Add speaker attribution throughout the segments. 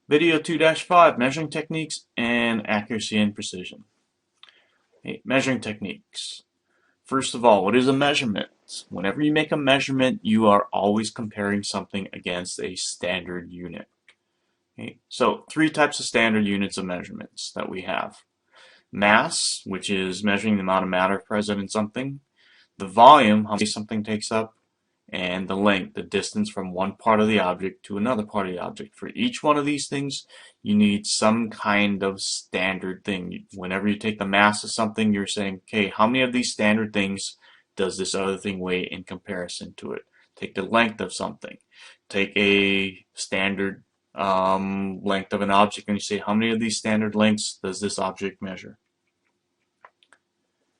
Speaker 1: Video 2-5, Measuring Techniques and Accuracy and Precision. Okay, measuring techniques. First of all, what is a measurement? Whenever you make a measurement, you are always comparing something against a standard unit. Okay, so three types of standard units of measurements that we have. Mass, which is measuring the amount of matter present in something. The volume, how much space something takes up. And the length, the distance from one part of the object to another part of the object. For each one of these things, you need some kind of standard thing. Whenever you take the mass of something, you're saying, okay, how many of these standard things does this other thing weigh in comparison to it? Take the length of something. Take a standard length of an object and you say, how many of these standard lengths does this object measure?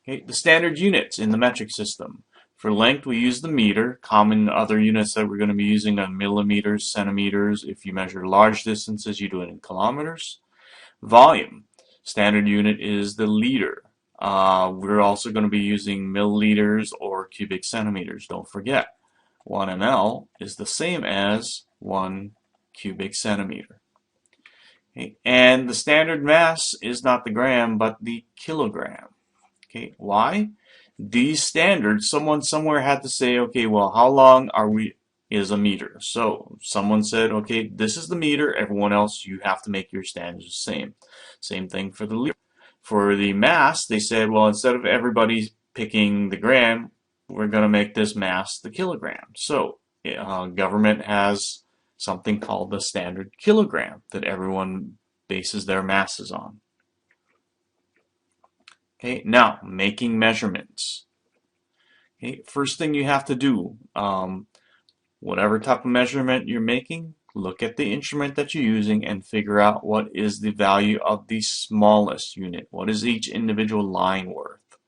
Speaker 1: Okay, the standard units in the metric system. For length, we use the meter. Common other units that we're going to be using are millimeters, centimeters. If you measure large distances, you do it in kilometers. Volume, standard unit is the liter. We're also going to be using milliliters or cubic centimeters. Don't forget, 1 ml is the same as 1 cubic centimeter. Okay, and the standard mass is not the gram, but the kilogram. Okay, why? These standards, someone somewhere had to say, okay, well, how long is a meter? So someone said, okay, this is the meter. Everyone else, you have to make your standards the same. Same thing for the liter. For the mass, they said, well, instead of everybody picking the gram, we're going to make this mass the kilogram. So government has something called the standard kilogram that everyone bases their masses on. Okay, now making measurements. Okay, first thing you have to do, whatever type of measurement you're making, look at the instrument that you're using and figure out what is the value of the smallest unit. What is each individual line worth?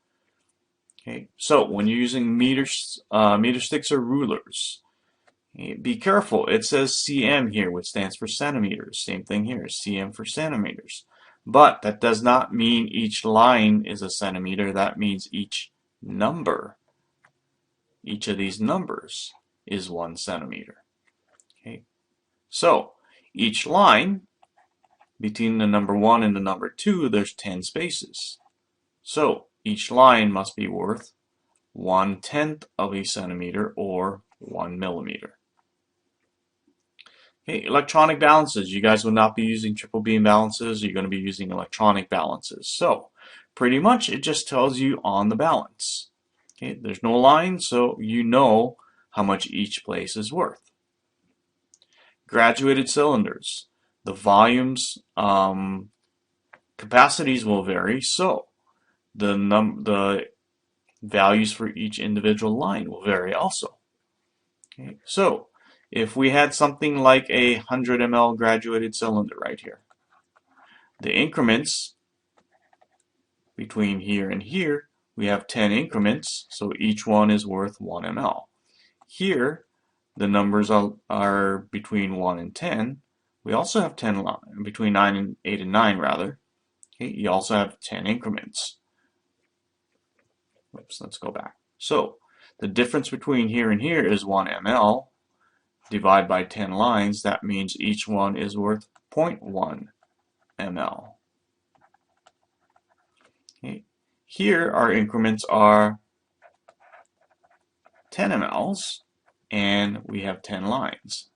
Speaker 1: Okay, so when you're using meter sticks or rulers, okay, be careful. It says cm here, which stands for centimeters. Same thing here, cm for centimeters. But that does not mean each line is a centimeter. That means each number, each of these numbers is 1 centimeter. Okay, so each line between the number 1 and the number 2, there's 10 spaces. So each line must be worth 1/10 of a centimeter or 1 millimeter. Okay, electronic balances. You guys will not be using triple beam balances. You're going to be using electronic balances. So pretty much it just tells you on the balance. Okay, there's no line, so you know how much each place is worth. Graduated cylinders. The volumes, capacities will vary, so the values for each individual line will vary also. Okay, so if we had something like a 100 ml graduated cylinder right here, the increments between here and here, we have 10 increments, so each one is worth 1 ml. Here, the numbers are between 1 and 10. We also have 10 between 9 and 8 and 9 rather. Okay, you also have 10 increments. Oops, let's go back. So the difference between here and here is 1 ml. Divide by 10 lines, that means each one is worth 0.1 ml. Okay. Here our increments are 10 mLs and we have 10 lines.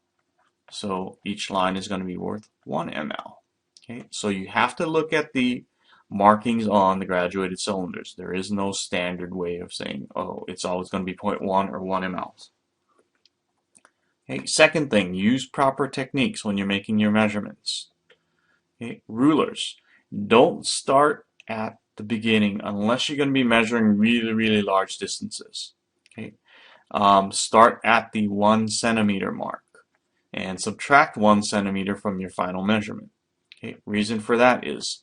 Speaker 1: So each line is going to be worth 1 ml. Okay, so you have to look at the markings on the graduated cylinders. There is no standard way of saying, oh, it's always going to be 0.1 or 1 mLs. Okay, second thing, use proper techniques when you're making your measurements. Okay, rulers. Don't start at the beginning unless you're going to be measuring really, really large distances. Okay, start at the 1 centimeter mark and subtract 1 centimeter from your final measurement. Okay, reason for that is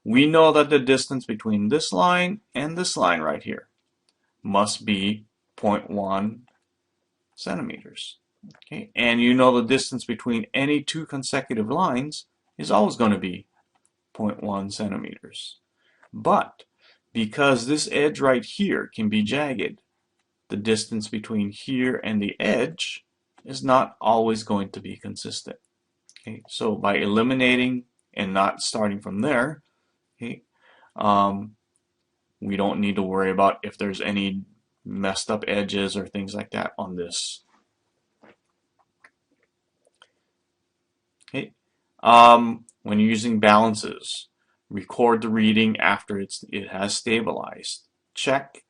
Speaker 1: we know that the distance between this line and this line right here must be 0.1 centimeters. Okay, and you know the distance between any two consecutive lines is always going to be 0.1 centimeters. But because this edge right here can be jagged, the distance between here and the edge is not always going to be consistent. Okay, so by eliminating and not starting from there, okay, um, we don't need to worry about if there's any messed up edges or things like that on this. Okay. When you're using balances, record the reading after it has stabilized. Check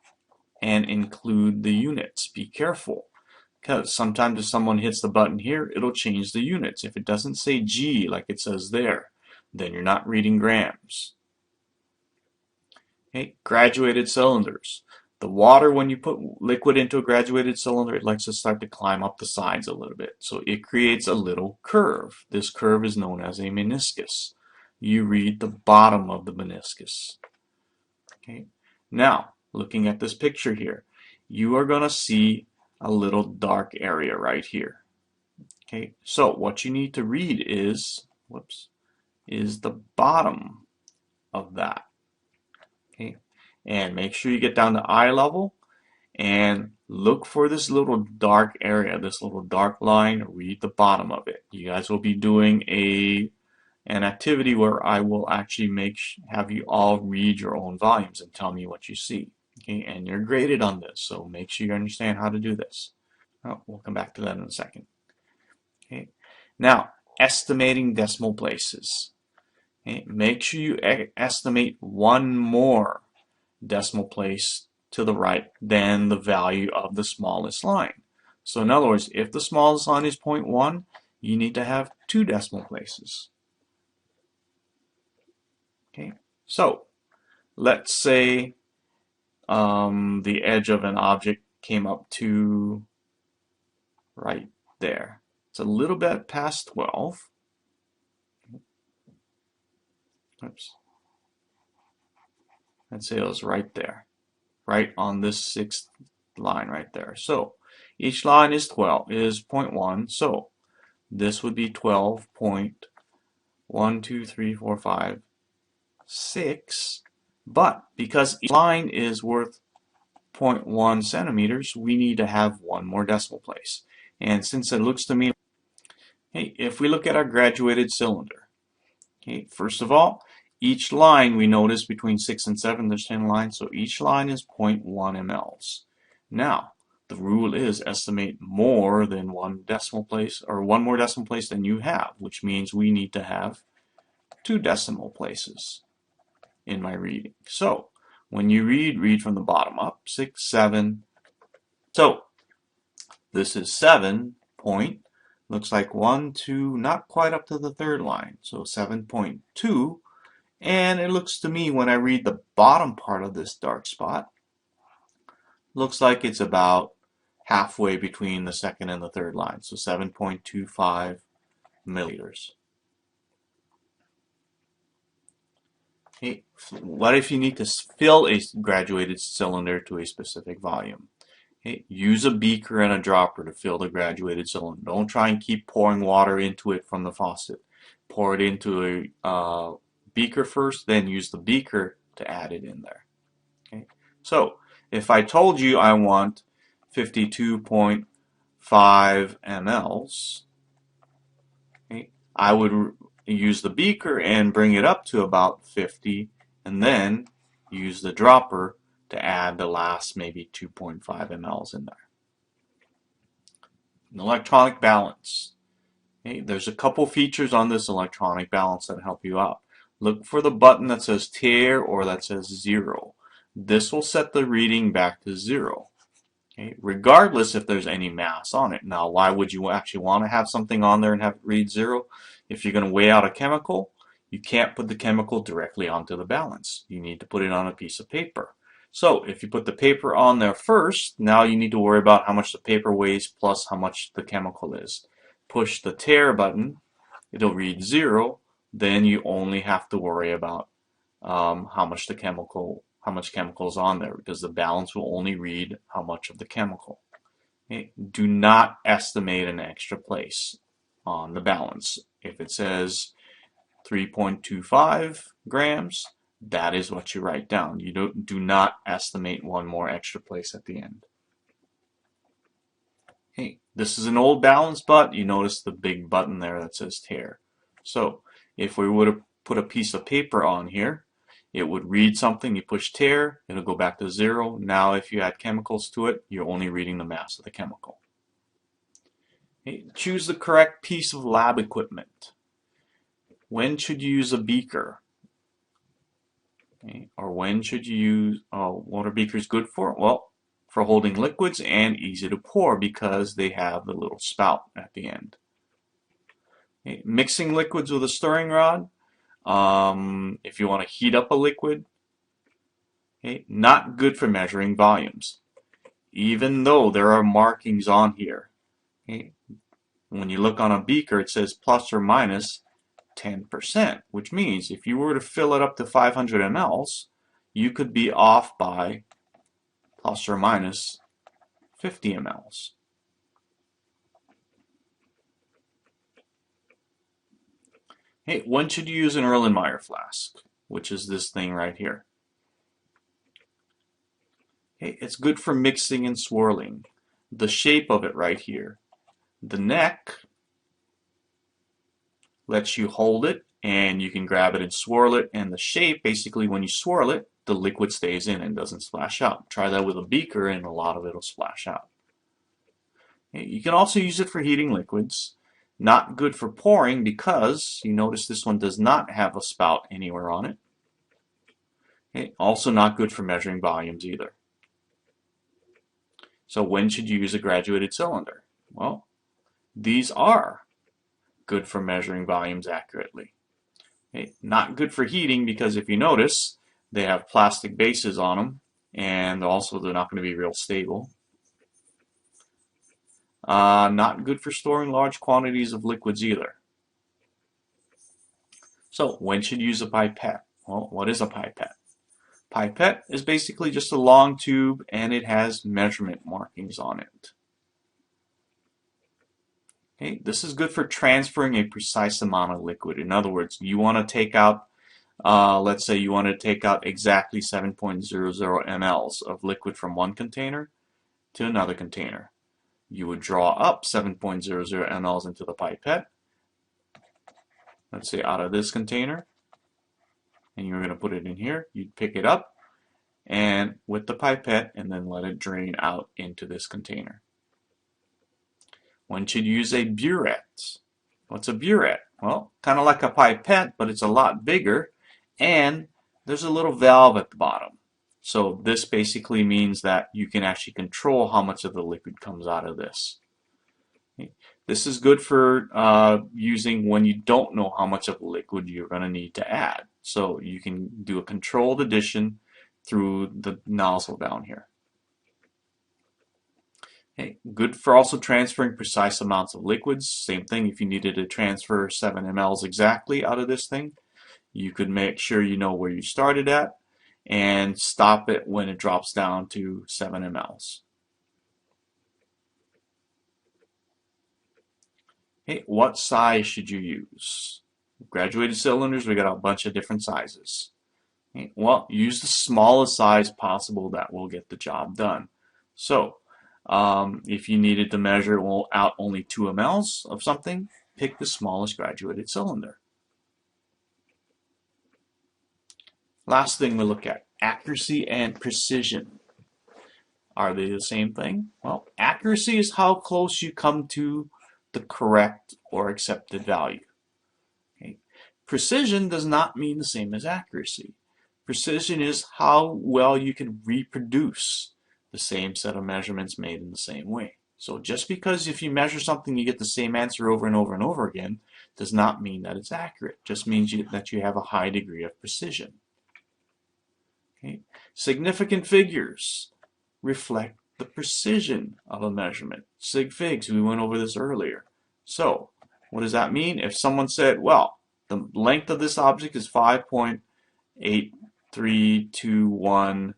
Speaker 1: and include the units. Be careful, because sometimes if someone hits the button here, it'll change the units. If it doesn't say G like it says there, then you're not reading grams. Okay, graduated cylinders. The water, when you put liquid into a graduated cylinder, it likes to start to climb up the sides a little bit. So it creates a little curve. This curve is known as a meniscus. You read the bottom of the meniscus. Okay. Now, looking at this picture here, you are going to see a little dark area right here. Okay. So what you need to read is, is the bottom of that. Okay. And make sure you get down to eye level and look for this little dark area, this little dark line. Read the bottom of it. You guys will be doing an activity where I will actually have you all read your own volumes and tell me what you see. Okay, and you're graded on this, so make sure you understand how to do this. Oh, we'll come back to that in a second. Okay, now estimating decimal places. Okay, make sure you estimate one more decimal place to the right than the value of the smallest line. So in other words, if the smallest line is 0.1, you need to have 2 decimal places. Okay, so let's say the edge of an object came up to right there. It's a little bit past 12. Oops. Let's say it was right there, right on this 6th line right there. So each line is 0.1. So this would be 12.1, 2, 3, 4, 5, 6. But because each line is worth 0.1 centimeters, we need to have one more decimal place. And since it looks to me, hey, if we look at our graduated cylinder, okay, first of all, each line we notice between 6 and 7, there's 10 lines, so each line is 0.1 mLs. Now, the rule is estimate more than one decimal place, or one more decimal place than you have, which means we need to have 2 decimal places in my reading. So, when you read from the bottom up, 6, 7. So, this is 7 point, looks like 1, 2, not quite up to the 3rd line, so 7.2. And it looks to me when I read the bottom part of this dark spot, looks like it's about halfway between the 2nd and the 3rd line, so 7.25 milliliters. Okay, what if you need to fill a graduated cylinder to a specific volume? Okay, use a beaker and a dropper to fill the graduated cylinder. Don't try and keep pouring water into it from the faucet. Pour it into a beaker first, then use the beaker to add it in there. Okay, so if I told you I want 52.5 mLs, okay, I would use the beaker and bring it up to about 50, and then use the dropper to add the last maybe 2.5 mLs in there. An electronic balance. Okay, there's a couple features on this electronic balance that help you out. Look for the button that says tare or that says 0. This will set the reading back to 0. Okay, regardless if there's any mass on it. Now, why would you actually want to have something on there and have it read 0? If you're going to weigh out a chemical, you can't put the chemical directly onto the balance. You need to put it on a piece of paper. So if you put the paper on there first, now you need to worry about how much the paper weighs plus how much the chemical is. Push the tare button, it'll read 0. Then you only have to worry about how much chemical is on there, because the balance will only read how much of the chemical. Okay? Do not estimate an extra place on the balance. If it says 3.25 grams, that is what you write down. You do not estimate one more extra place at the end. Okay. This is an old balance, but you notice the big button there that says tare. So if we would have put a piece of paper on here, it would read something, you push tare, it'll go back to 0. Now if you add chemicals to it, you're only reading the mass of the chemical. Okay, choose the correct piece of lab equipment. When should you use a beaker? Okay, or when should you use, what are beakers good for? Well, for holding liquids and easy to pour because they have the little spout at the end. Okay, mixing liquids with a stirring rod. If you want to heat up a liquid, okay, not good for measuring volumes. Even though there are markings on here. Okay, when you look on a beaker, it says plus or minus 10%, which means if you were to fill it up to 500 mLs, you could be off by plus or minus 50 mLs. Hey, when should you use an Erlenmeyer flask, which is this thing right here? Okay, it's good for mixing and swirling. The shape of it right here. The neck lets you hold it and you can grab it and swirl it, and the shape, basically when you swirl it, the liquid stays in and doesn't splash out. Try that with a beaker and a lot of it will splash out. Okay, you can also use it for heating liquids. Not good for pouring because you notice this one does not have a spout anywhere on it. Okay, also not good for measuring volumes either. So when should you use a graduated cylinder? Well, these are good for measuring volumes accurately. Okay, not good for heating because if you notice, they have plastic bases on them, and also they're not going to be real stable. Not good for storing large quantities of liquids either. So when should you use a pipette? Well, what is a pipette? Pipette is basically just a long tube and it has measurement markings on it. Okay, this is good for transferring a precise amount of liquid. In other words, you want to take out, let's say you want to take out exactly 7.00 mLs of liquid from one container to another container. You would draw up 7.00 mLs into the pipette, let's say out of this container, and you're going to put it in here. You'd pick it up and with the pipette and then let it drain out into this container. When should you use a burette? What's a burette? Well, kind of like a pipette, but it's a lot bigger, and there's a little valve at the bottom. So this basically means that you can actually control how much of the liquid comes out of this. Okay. This is good for using when you don't know how much of the liquid you're going to need to add. So you can do a controlled addition through the nozzle down here. Okay. Good for also transferring precise amounts of liquids. Same thing, if you needed to transfer 7 mLs exactly out of this thing, you could make sure you know where you started at and stop it when it drops down to 7 mLs. Okay, what size should you use? Graduated cylinders, we got a bunch of different sizes. Okay, well, use the smallest size possible. That will get the job done. So, if you needed to measure out only 2 mLs of something, pick the smallest graduated cylinder. Last thing we look at, accuracy and precision. Are they the same thing? Well, accuracy is how close you come to the correct or accepted value. Okay. Precision does not mean the same as accuracy. Precision is how well you can reproduce the same set of measurements made in the same way. So just because if you measure something you get the same answer over and over and over again does not mean that it's accurate. It just means that you have a high degree of precision. Okay. Significant figures reflect the precision of a measurement. Sig figs, we went over this earlier. So what does that mean? If someone said, well, the length of this object is 5.8321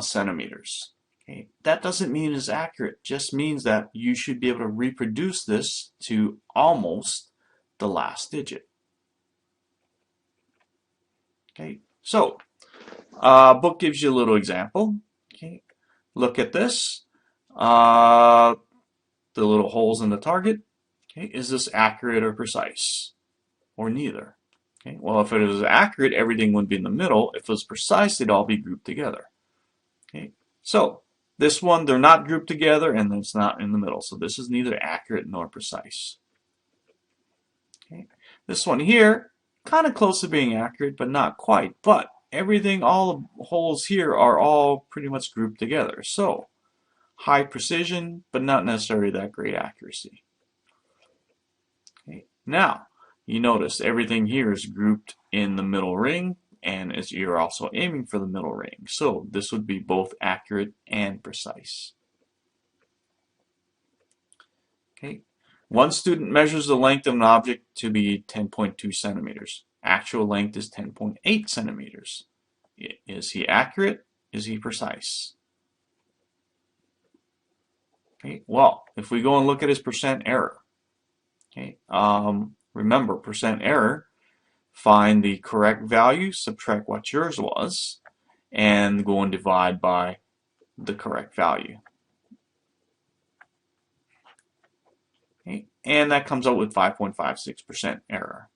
Speaker 1: centimeters. Okay. That doesn't mean it's accurate. It just means that you should be able to reproduce this to almost the last digit. Okay. So book gives you a little example. Okay. Look at this. the little holes in the target. Okay, is this accurate or precise? Or neither? Okay, well, if it was accurate, everything would be in the middle. If it was precise, they'd all be grouped together. Okay, so this one, they're not grouped together, and it's not in the middle. So this is neither accurate nor precise. Okay, this one here, kind of close to being accurate, but not quite. But everything, all the holes here are all pretty much grouped together. So high precision, but not necessarily that great accuracy. Okay, now you notice everything here is grouped in the middle ring, and as you're also aiming for the middle ring. So this would be both accurate and precise. Okay. One student measures the length of an object to be 10.2 centimeters. Actual length is 10.8 centimeters. Is he accurate? Is he precise? Okay. Well, if we go and look at his percent error, okay, remember percent error, find the correct value, subtract what yours was, and go and divide by the correct value. Okay, and that comes out with 5.56% error.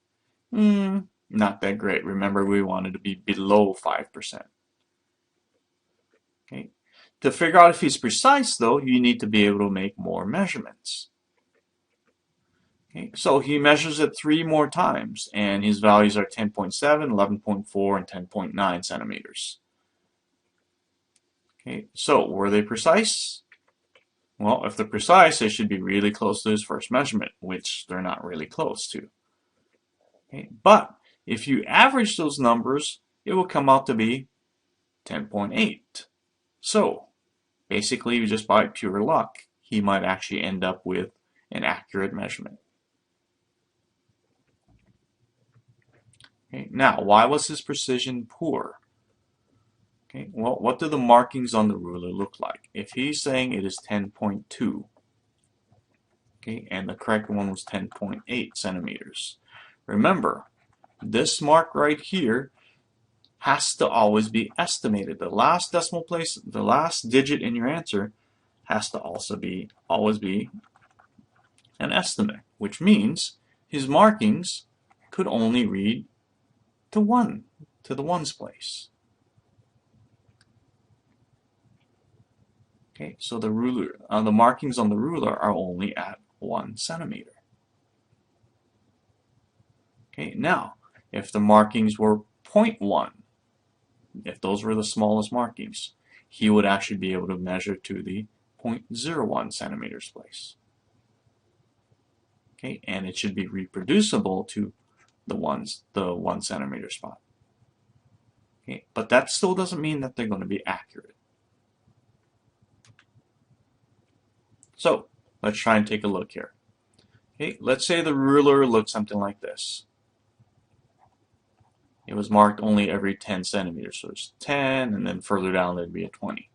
Speaker 1: Not that great. Remember, we wanted to be below 5%. Okay. To figure out if he's precise, though, you need to be able to make more measurements. Okay. So he measures it 3 more times, and his values are 10.7, 11.4, and 10.9 centimeters. Okay. So were they precise? Well, if they're precise, they should be really close to his first measurement, which they're not really close to. Okay. But if you average those numbers, it will come out to be 10.8. So basically, just by pure luck, he might actually end up with an accurate measurement. Okay. Now, why was his precision poor? Okay. Well, what do the markings on the ruler look like? If he's saying it is 10.2, okay, and the correct one was 10.8 centimeters. Remember, this mark right here has to always be estimated. The last decimal place, the last digit in your answer has to also always be an estimate, which means his markings could only read to the ones place. Okay, so the ruler, the markings on the ruler are only at 1 centimeter. Okay, now if the markings were 0.1, if those were the smallest markings, he would actually be able to measure to the 0.01 centimeters place. Okay, and it should be reproducible to the 1 centimeter spot. Okay, but that still doesn't mean that they're going to be accurate. So let's try and take a look here. Okay, let's say the ruler looks something like this. It was marked only every 10 centimeters, so it's 10, and then further down there'd be a 20.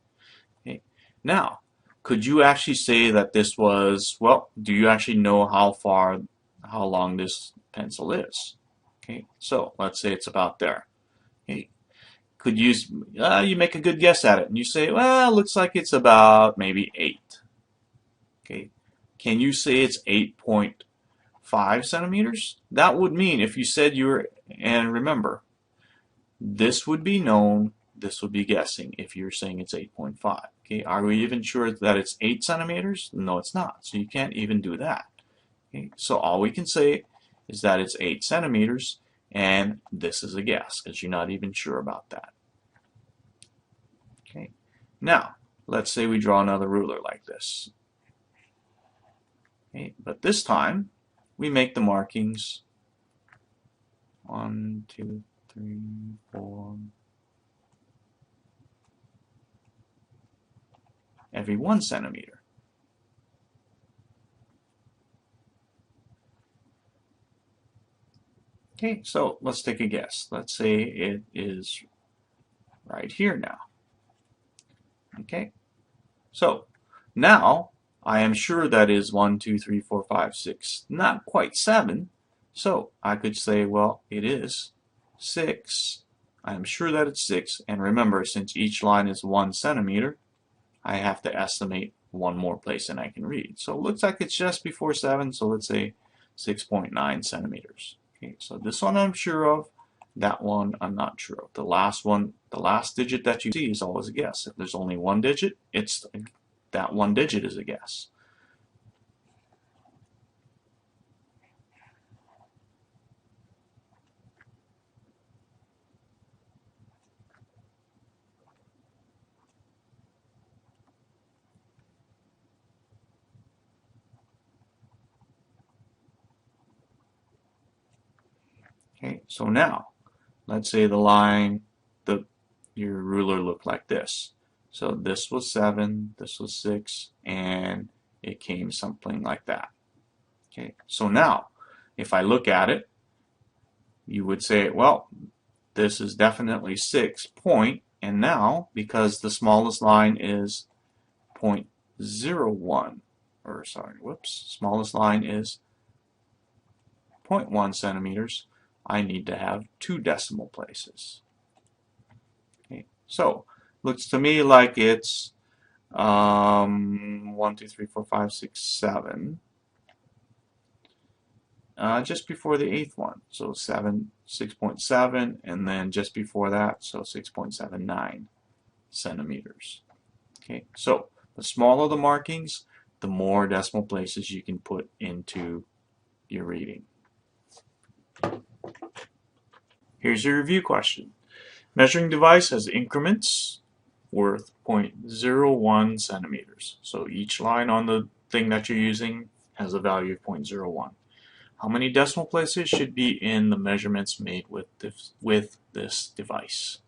Speaker 1: Okay, now, could you actually say that this was, well, do you actually know how long this pencil is? Okay, so let's say it's about there. Okay, could you make a good guess at it, and you say, well, it looks like it's about maybe 8. Okay, can you say it's 8.5 centimeters? That would mean if you said you were, and remember, this would be known, this would be guessing if you're saying it's 8.5. Okay, are we even sure that it's 8 centimeters? No, it's not. So you can't even do that. Okay, so all we can say is that it's 8 centimeters, and this is a guess because you're not even sure about that. Okay, now let's say we draw another ruler like this. Okay, but this time we make the markings 1, 2, 3, 4, every 1 centimeter. Okay, so let's take a guess. Let's say it is right here now. Okay, so now I am sure that is 1, 2, 3, 4, 5, 6, not quite 7. So I could say, well, it is 6. I am sure that it's 6. And remember, since each line is 1 centimeter, I have to estimate one more place than I can read. So it looks like it's just before 7, so let's say 6.9 centimeters. Okay, so this one I'm sure of, that one I'm not sure of. The last one, the last digit that you see is always a guess. If there's only one digit, it's that one digit is a guess. Okay, so now let's say the line, your ruler looked like this. So this was 7, this was 6, and it came something like that. Okay, so now if I look at it, you would say, well, this is definitely 6 point, and now because the smallest line is 0.01, or sorry, whoops, smallest line is 0.1 centimeters, I need to have 2 decimal places. Okay, so looks to me like it's 1, 2, 3, 4, 5, 6, 7. Just before the 8th one, so 6.7, and then just before that, so 6.79 centimeters. Okay, so the smaller the markings, the more decimal places you can put into your reading. Here's your review question. Measuring device has increments worth 0.01 centimeters. So each line on the thing that you're using has a value of 0.01. How many decimal places should be in the measurements made with this device?